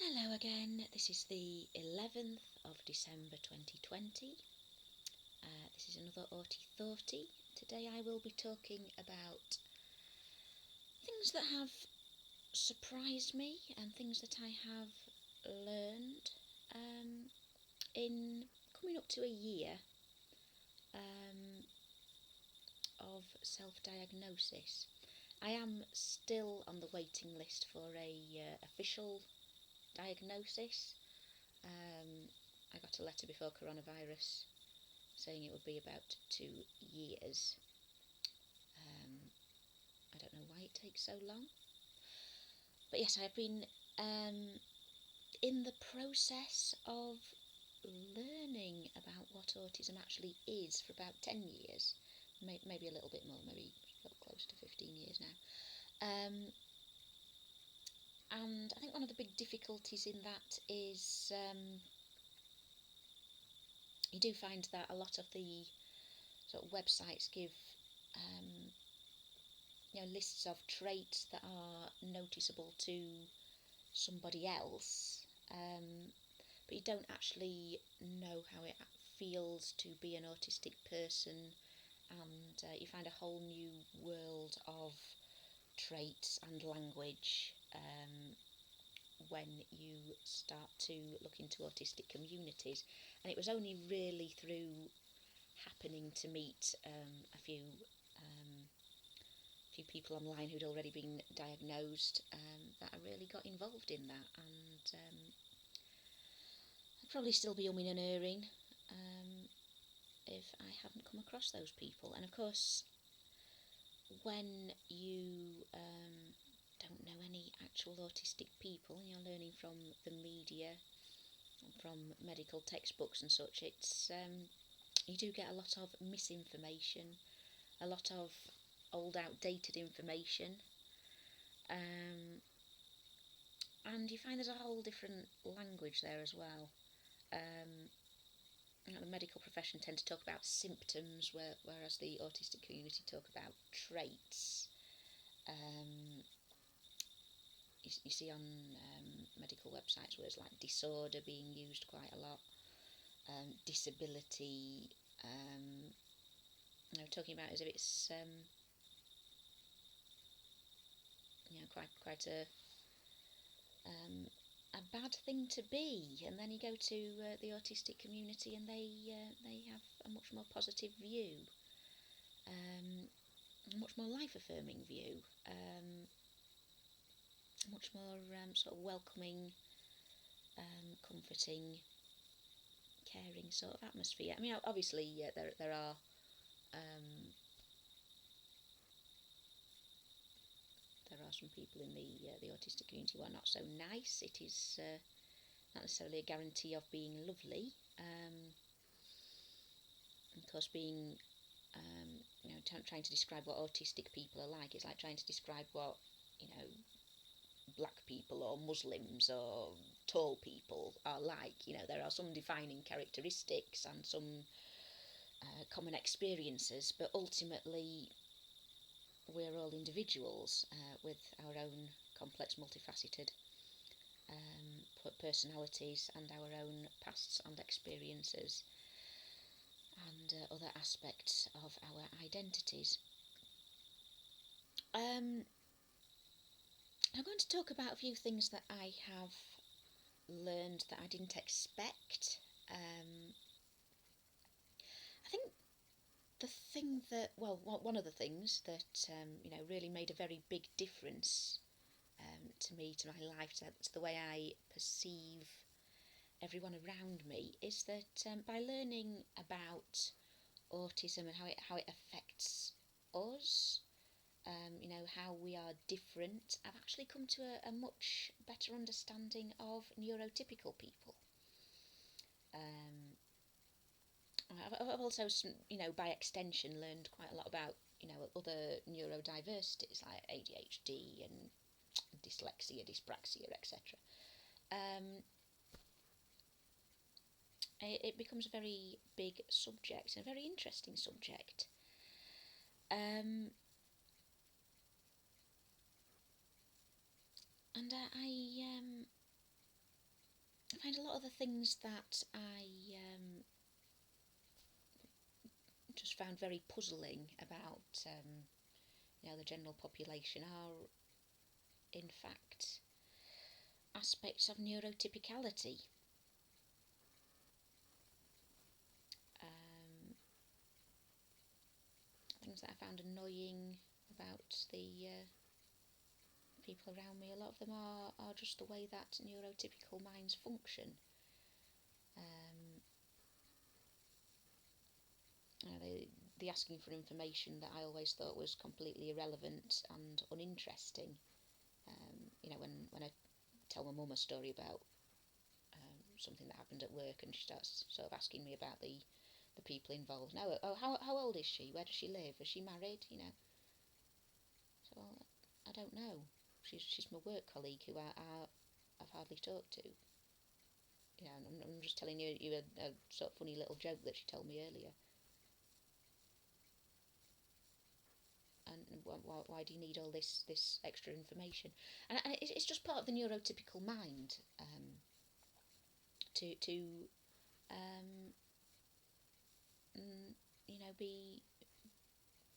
Hello again, this is the 11th of December 2020. This is another Auti Thoughty. Today I will be talking about things that have surprised me and things that I have learned in coming up to a year of self-diagnosis. I am still on the waiting list for a official diagnosis. I got a letter before coronavirus saying it would be about 2 years. I don't know why it takes so long. But yes, I've been in the process of learning about what autism actually is for about 10 years. Maybe a little bit more, maybe a little close to 15 years now. And I think one of the big difficulties in that is you do find that a lot of the sort of websites give lists of traits that are noticeable to somebody else, but you don't actually know how it feels to be an autistic person, and you find a whole new world of traits and language when you start to look into autistic communities. And it was only really through happening to meet a few people online who'd already been diagnosed that I really got involved in that, and I'd probably still be umming and erring if I hadn't come across those people. And of course, when you don't know any actual autistic people and you're learning from the media, from medical textbooks and such, it's you do get a lot of misinformation, a lot of old outdated information, and you find there's a whole different language there as well. The medical profession tend to talk about symptoms, whereas the autistic community talk about traits. You see on medical websites words like disorder being used quite a lot, disability, talking about as if it's quite a bad thing to be. And then you go to the autistic community and they have a much more positive view, a much more life-affirming view, much more sort of welcoming, comforting, caring sort of atmosphere. I mean, obviously there are some people in the autistic community who are not so nice. It is not necessarily a guarantee of being lovely. Of course, being trying to describe what autistic people are like, it's like trying to describe what black people or Muslims or tall people are like. There are some defining characteristics and some common experiences, but ultimately we're all individuals with our own complex, multifaceted personalities and our own pasts and experiences and other aspects of our identities. I'm going to talk about a few things that I have learned that I didn't expect. I think the thing that, one of the things that really made a very big difference to me, to my life, to the way I perceive everyone around me, is that by learning about autism and how it affects us, how we are different, I've actually come to a much better understanding of neurotypical people. I've also, by extension, learned quite a lot about, other neurodiversities like ADHD and dyslexia, dyspraxia, etc. It becomes a very big subject, and a very interesting subject. And find a lot of the things that I just found very puzzling about the general population are in fact aspects of neurotypicality. Um, Things that I found annoying about the people around me, a lot of them are just the way that neurotypical minds function. Um, the asking for information that I always thought was completely irrelevant and uninteresting. When I tell my mum a story about something that happened at work, and she starts sort of asking me about the people involved. Now, oh, how old is she? Where does she live? Is she married? So I don't know. She's my work colleague who I've hardly talked to. I'm just telling you a sort of funny little joke that she told me earlier. And why do you need all this extra information? And it's just part of the neurotypical mind to um, be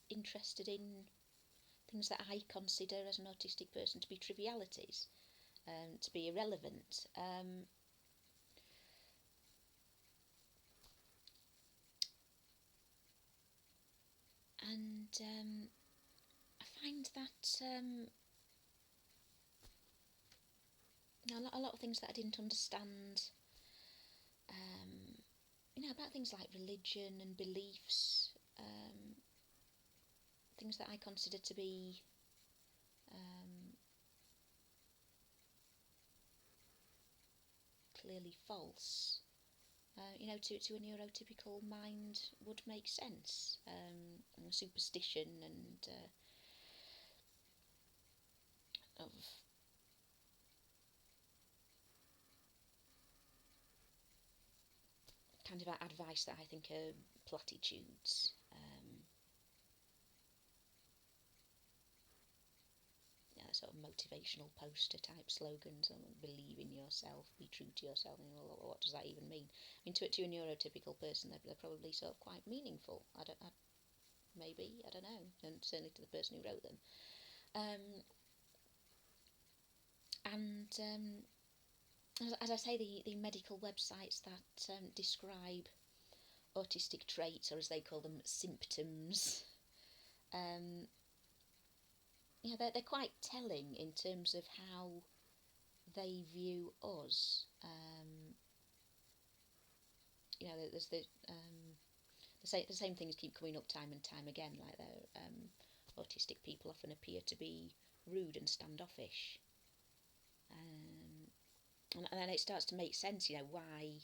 interested in things that I consider as an autistic person to be trivialities, to be irrelevant. And I find that a lot of things that I didn't understand, about things like religion and beliefs, things that I consider to be clearly false, to a neurotypical mind would make sense. Superstition and of kind of advice that I think are platitudes. Sort of motivational poster type slogans, believe in yourself, be true to yourself. What does that even mean? I mean, to a neurotypical person, they're probably sort of quite meaningful. Maybe, I don't know, and certainly to the person who wrote them. As I say, the medical websites that describe autistic traits, or as they call them, symptoms, they're quite telling in terms of how they view us. There's the same things keep coming up time and time again, like autistic people often appear to be rude and standoffish. And then it starts to make sense, why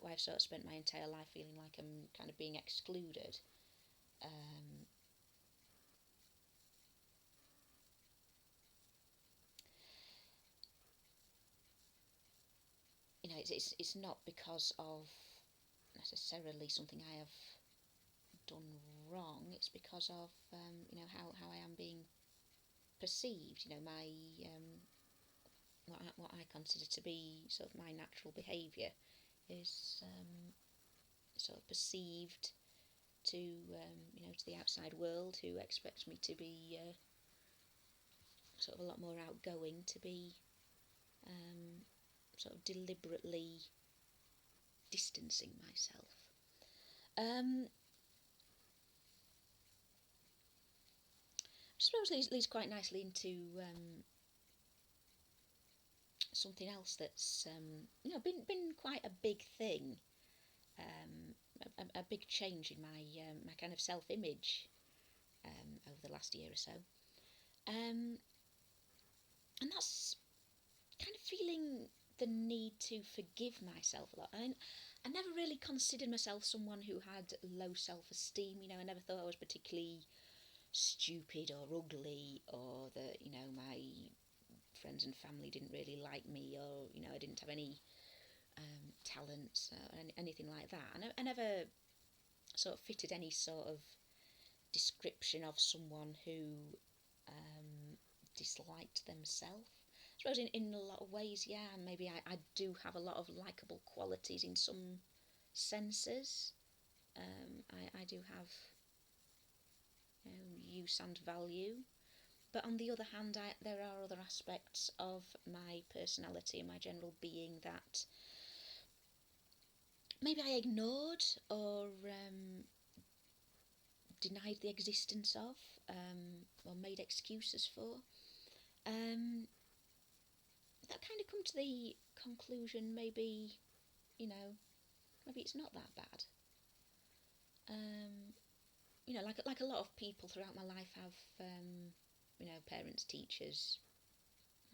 I've sort of spent my entire life feeling like I'm kind of being excluded. It's not because of necessarily something I have done wrong. It's because of how I am being perceived. My what I consider to be sort of my natural behaviour is sort of perceived to to the outside world, who expects me to be sort of a lot more outgoing, to be sort of deliberately distancing myself. I suppose leads quite nicely into something else that's been quite a big thing, a big change in my kind of self-image over the last year or so, and that's kind of feeling the need to forgive myself a lot. I never really considered myself someone who had low self-esteem. I never thought I was particularly stupid or ugly, or that my friends and family didn't really like me, or I didn't have any talents or anything like that. I never sort of fitted any sort of description of someone who disliked themselves. suppose in a lot of ways, yeah, maybe I do have a lot of likable qualities in some senses. I do have use and value. But on the other hand, there are other aspects of my personality and my general being that maybe I ignored or denied the existence of, or made excuses for. Um, that kind of come to the conclusion maybe, you know, maybe it's not that bad. Um, like a lot of people throughout my life have, parents, teachers,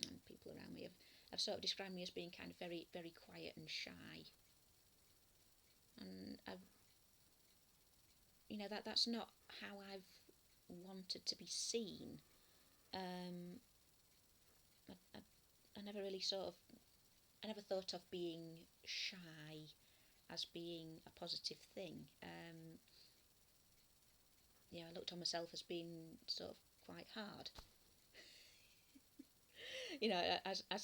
and people around me have sort of described me as being kind of very, very quiet and shy. And that's not how I've wanted to be seen. Um, I, I, I never really I never thought of being shy as being a positive thing. I looked on myself as being sort of quite hard. As I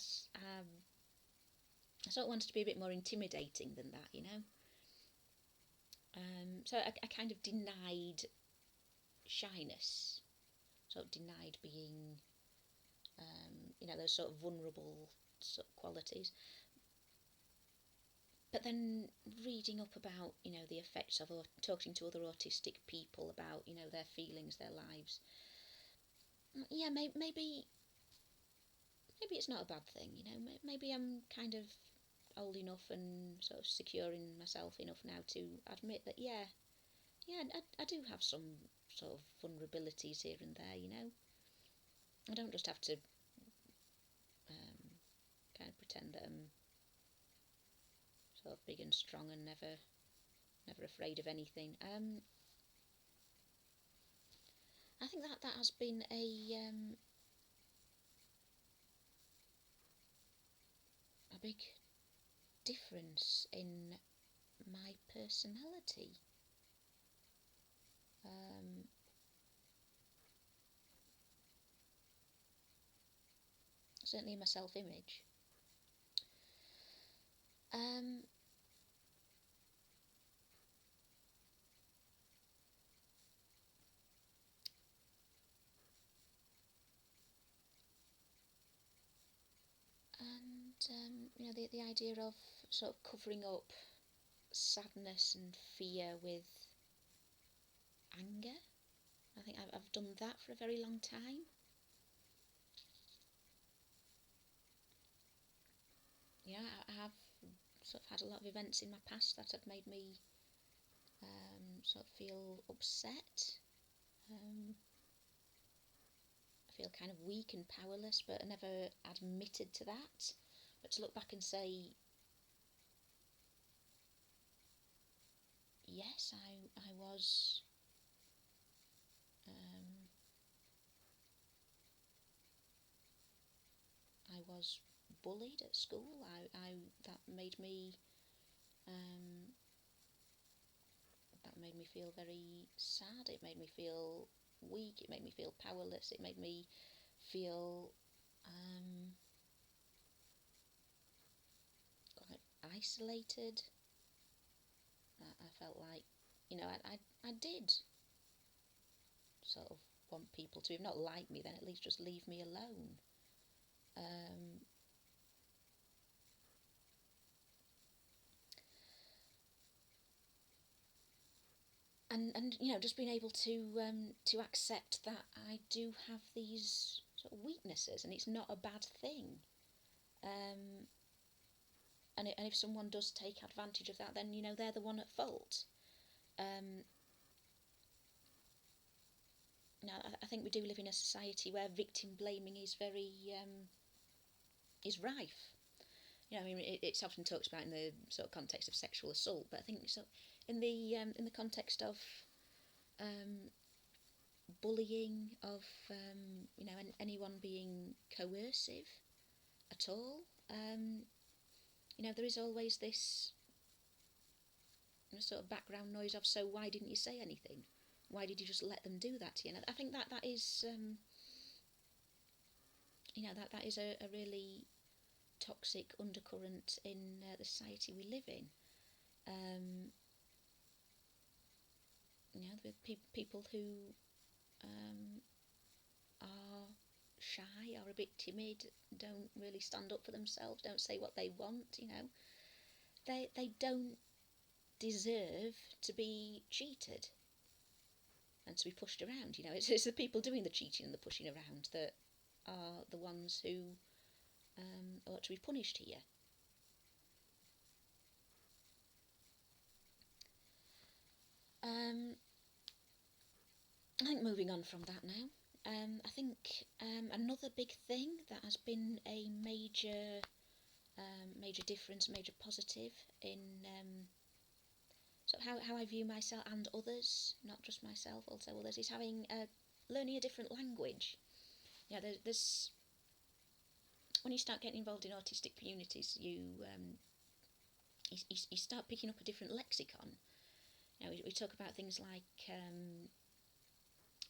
sort of wanted to be a bit more intimidating than that. So I kind of denied shyness, sort of denied being, those sort of vulnerable sort of qualities. But then reading up about, the effects of talking to other autistic people about, their feelings, their lives. Yeah, maybe it's not a bad thing. Maybe I'm kind of old enough and sort of secure in myself enough now to admit that, yeah, I do have some sort of vulnerabilities here and there. I don't just have to kind of pretend that I'm sort of big and strong and never afraid of anything. I think that has been a big difference in my personality. Um, Certainly in my self-image. Um, and the idea of sort of covering up sadness and fear with anger. I think I've done that for a very long time. I have sort of had a lot of events in my past that have made me sort of feel upset. Um, I feel kind of weak and powerless, but I never admitted to that. But to look back and say, yes, I was um, I was bullied at school. I that made me um, that made me feel very sad. It made me feel weak. It made me feel powerless. It made me feel quite isolated. I felt like, I did sort of want people to, if not like me, then at least just leave me alone. Um, and just being able to accept that I do have these sort of weaknesses, and it's not a bad thing. Um, and if someone does take advantage of that, then they're the one at fault. Um, I think we do live in a society where victim blaming is very is rife. I mean, it's often talked about in the sort of context of sexual assault, but I think so in the context of um, bullying, of anyone being coercive at all. There is always this sort of background noise of, so why didn't you say anything? Why did you just let them do that to you? And I think that is that is a really toxic undercurrent in the society we live in. Um, the people who um, are shy, are a bit timid, don't really stand up for themselves, don't say what they want. They don't deserve to be cheated and to be pushed around. It's the people doing the cheating and the pushing around that are the ones who ought to be punished here. Um, I think moving on from that now, I think another big thing that has been a major difference, major positive in sort of how I view myself and others, not just myself, also others, is having learning a different language. There's when you start getting involved in autistic communities, you start picking up a different lexicon. We talk about things like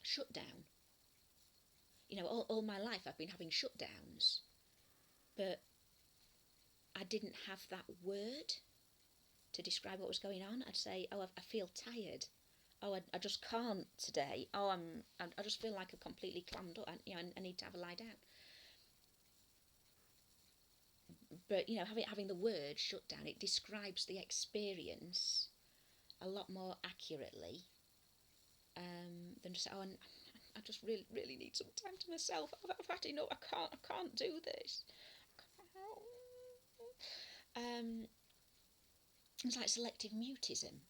shutdown. All my life I've been having shutdowns, but I didn't have that word to describe what was going on. I'd say, "Oh, I feel tired. Oh, I just can't today. Oh, I just feel like I'm completely clammed up. I need to have a lie down." But having the word shutdown, it describes the experience a lot more accurately than just I just really really need some time to myself. I've had enough. I can't do this. It's like selective mutism,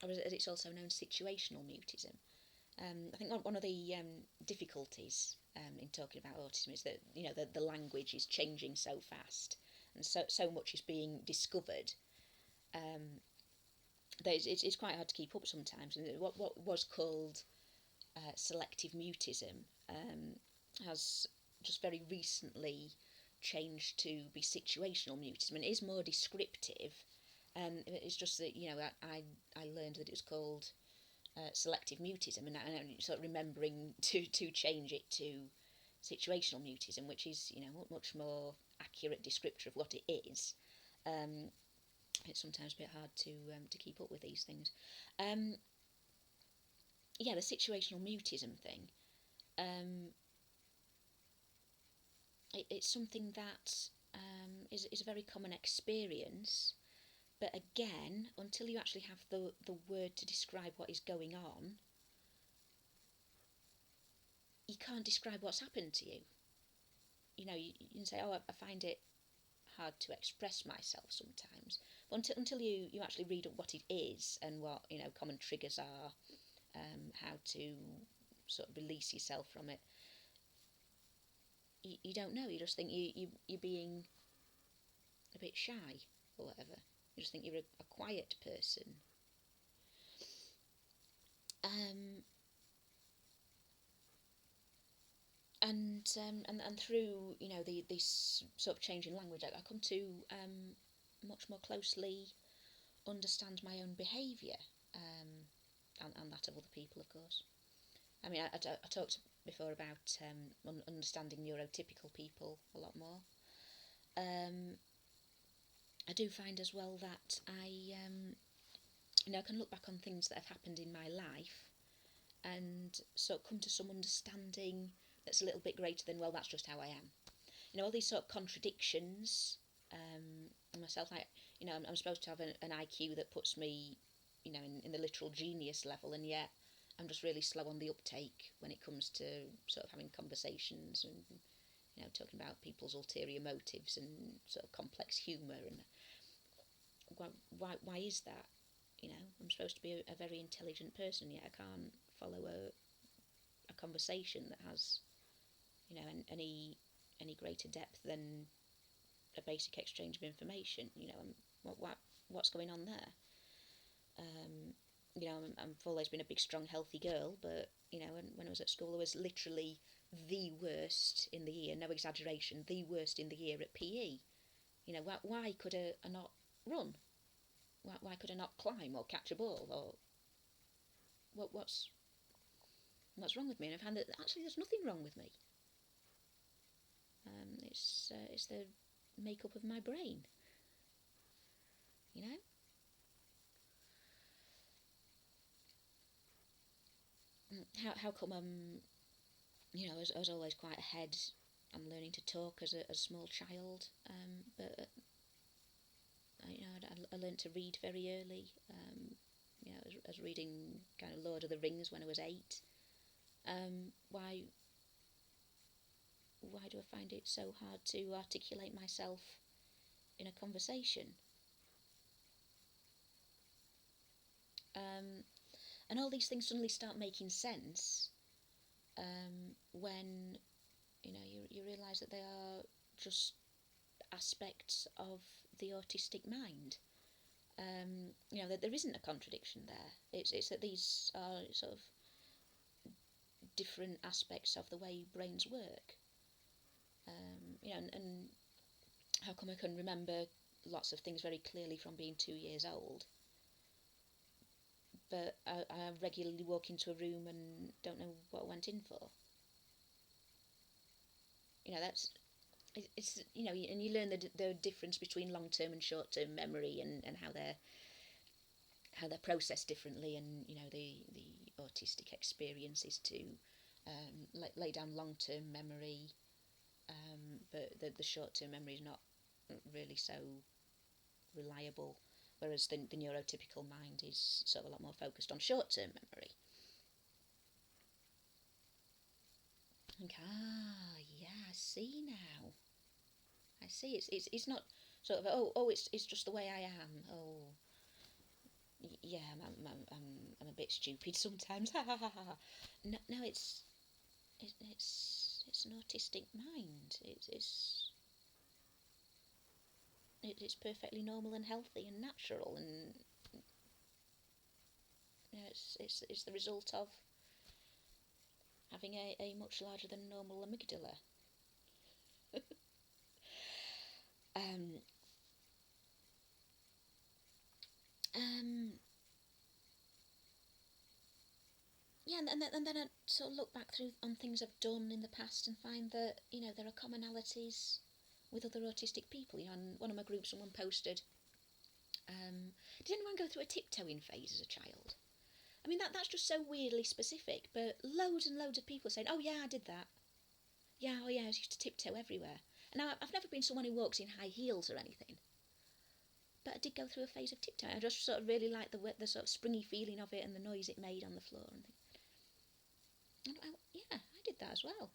or as it's also known, situational mutism. I think one of the difficulties in talking about autism is that the language is changing so fast, and so much is being discovered that it's quite hard to keep up sometimes. And what was called selective mutism has just very recently changed to be situational mutism, and it is more descriptive. It's just that I learned that it was called selective mutism, and I'm sort of remembering to change it to situational mutism, which is much more accurate descriptor of what it is. It's sometimes a bit hard to keep up with these things. The situational mutism thing. It's something that is a very common experience, but again, until you actually have the word to describe what is going on, you can't describe what's happened to you. You can say, "Oh, I find it hard to express myself sometimes," but until you actually read up what it is and what common triggers are, how to sort of release yourself from it, you don't know. You just think you're being a bit shy or whatever. You just think you're a quiet person. Um, and through this sort of change in language, I come to much more closely understand my own behaviour, and that of other people, of course. I mean, I talked before about understanding neurotypical people a lot more. I do find as well that I can look back on things that have happened in my life and sort of come to some understanding that's a little bit greater than, well, that's just how I am. All these sort of contradictions in myself. I'm supposed to have an IQ that puts me, in the literal genius level, and yet I'm just really slow on the uptake when it comes to sort of having conversations and talking about people's ulterior motives and sort of complex humour. And why is that? I'm supposed to be a very intelligent person, yet I can't follow a conversation that has any greater depth than a basic exchange of information. What's going on there? I've always been a big, strong, healthy girl, but when I was at school, I was literally the worst in the year. No exaggeration, the worst in the year at PE. Why could I not run? Why could I not climb or catch a ball? Or what's what's wrong with me, and I found that actually there's nothing wrong with me. It's the makeup of my brain, you know. How come I was always quite ahead. I'm learning to talk as a small child, but I learned to read very early. I was reading kind of Lord of the Rings when I was 8. Why do I find it so hard to articulate myself in a conversation? And all these things suddenly start making sense when you realise that they are just aspects of the autistic mind. That there isn't a contradiction there. It's that these are sort of different aspects of the way brains work. And how come I can remember lots of things very clearly from being 2 years old, but I regularly walk into a room and don't know what I went in for. That's it's and you learn the difference between long-term and short-term memory, and how they're processed differently, and the autistic experience is to lay down long-term memory, but the short-term memory is not really so reliable, whereas the neurotypical mind is sort of a lot more focused on short-term memory. Yeah, I see now. I see. It's not sort of it's just the way I am. Yeah, I'm a bit stupid sometimes. No, it's an autistic mind. It's perfectly normal and healthy and natural, and it's the result of having a much larger than normal amygdala. um, um, yeah, and then I sort of look back through on things I've done in the past and find that there are commonalities with other autistic people. On one of my groups, someone posted, "Did anyone go through a tiptoeing phase as a child?" I mean, that's just so weirdly specific, but loads and loads of people saying, "Oh yeah, I did that. Yeah, oh yeah, I used to tiptoe everywhere." And now I've never been someone who walks in high heels or anything, but I did go through a phase of tiptoeing. I just sort of really liked the sort of springy feeling of it and the noise it made on the floor and things. And yeah, I did that as well.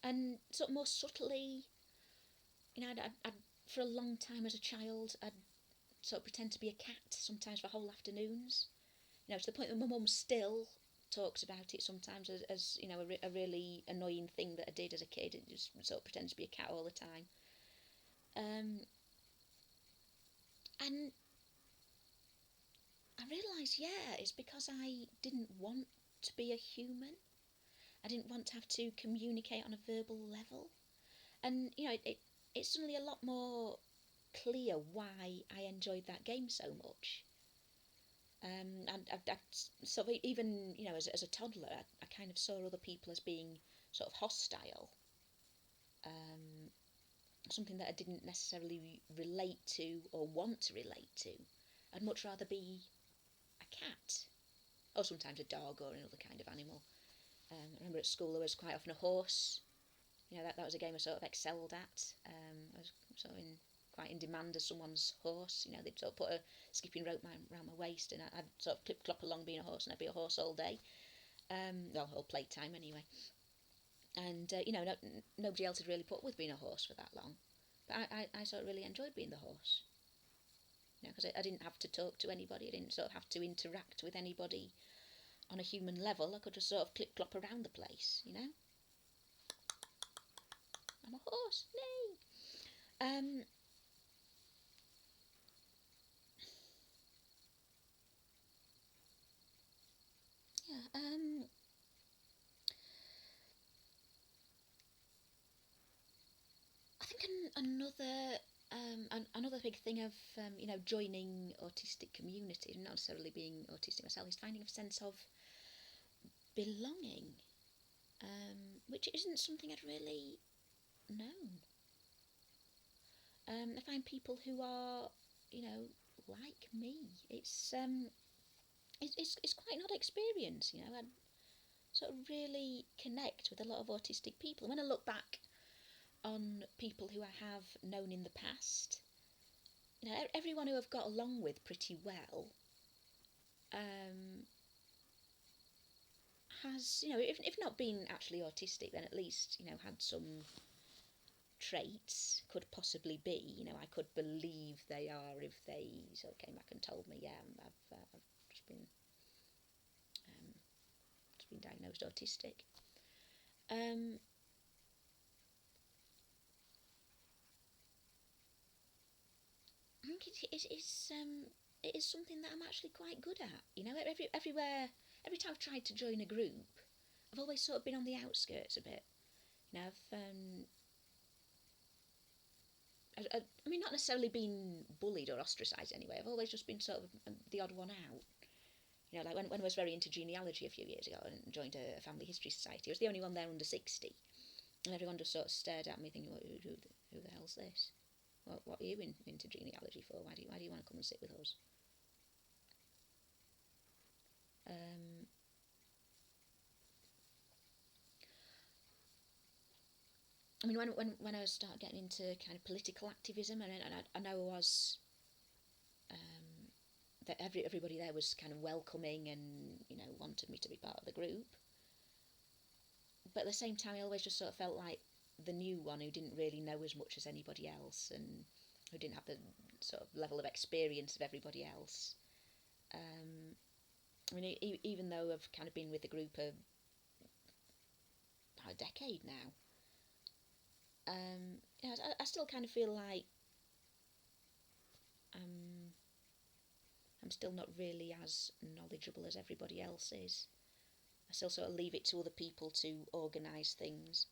And sort of more subtly, I'd for a long time as a child, I'd sort of pretend to be a cat sometimes for whole afternoons. To the point that my mum still talks about it sometimes as a really annoying thing that I did as a kid. And just sort of pretend to be a cat all the time. Um, and I realised, yeah, it's because I didn't want to be a human. I didn't want to have to communicate on a verbal level. And, it's suddenly a lot more clear why I enjoyed that game so much. And I sort of, even, as a toddler, I kind of saw other people as being sort of hostile. Um, Something that I didn't necessarily relate to or want to relate to. I'd much rather be a cat, or sometimes a dog or another kind of animal. I remember at school there was quite often a horse. That was a game I sort of excelled at. I was sort of quite in demand as someone's horse. They'd sort of put a skipping rope around my waist, and I'd sort of clip clop along being a horse, and I'd be a horse all day. Well, all playtime anyway. And nobody else had really put up with being a horse for that long. But I sort of really enjoyed being the horse. Because I didn't have to talk to anybody. I didn't sort of have to interact with anybody on a human level. I could just sort of clip clop around the place. I'm a horse, nay. Yeah. I think another big thing of joining autistic community, not necessarily being autistic myself, is finding a sense of belonging, which isn't something I'd really known. I find people who are, you know, like me. It's quite an odd experience, you know. I sort of really connect with a lot of autistic people. And when I look back on people who I have known in the past, you know, everyone who I've got along with pretty well, um, has, you know, if not been actually autistic, then at least, you know, had some traits, could possibly be. You know, I could believe they are if they sort of came back and told me, yeah, I've um, just been diagnosed autistic. Um, I think it is something that I'm actually quite good at. You know, every time I've tried to join a group, I've always sort of been on the outskirts a bit. You know, I mean, not necessarily been bullied or ostracised anyway. I've always just been sort of the odd one out. You know, like when I was very into genealogy a few years ago and joined a family history society, I was the only one there under 60. And everyone just sort of stared at me thinking, who the hell's this? What are you into genealogy for? Why do you want to come and sit with us? Um, I mean, when I started getting into kind of political activism, and I know I was, um, that everybody there was kind of welcoming and, you know, wanted me to be part of the group. But at the same time, I always just sort of felt like the new one who didn't really know as much as anybody else and who didn't have the sort of level of experience of everybody else. Um, I mean, even though I've kind of been with the group a decade now, you know, I still kind of feel like I'm I'm still not really as knowledgeable as everybody else is. I still sort of leave it to other people to organise things.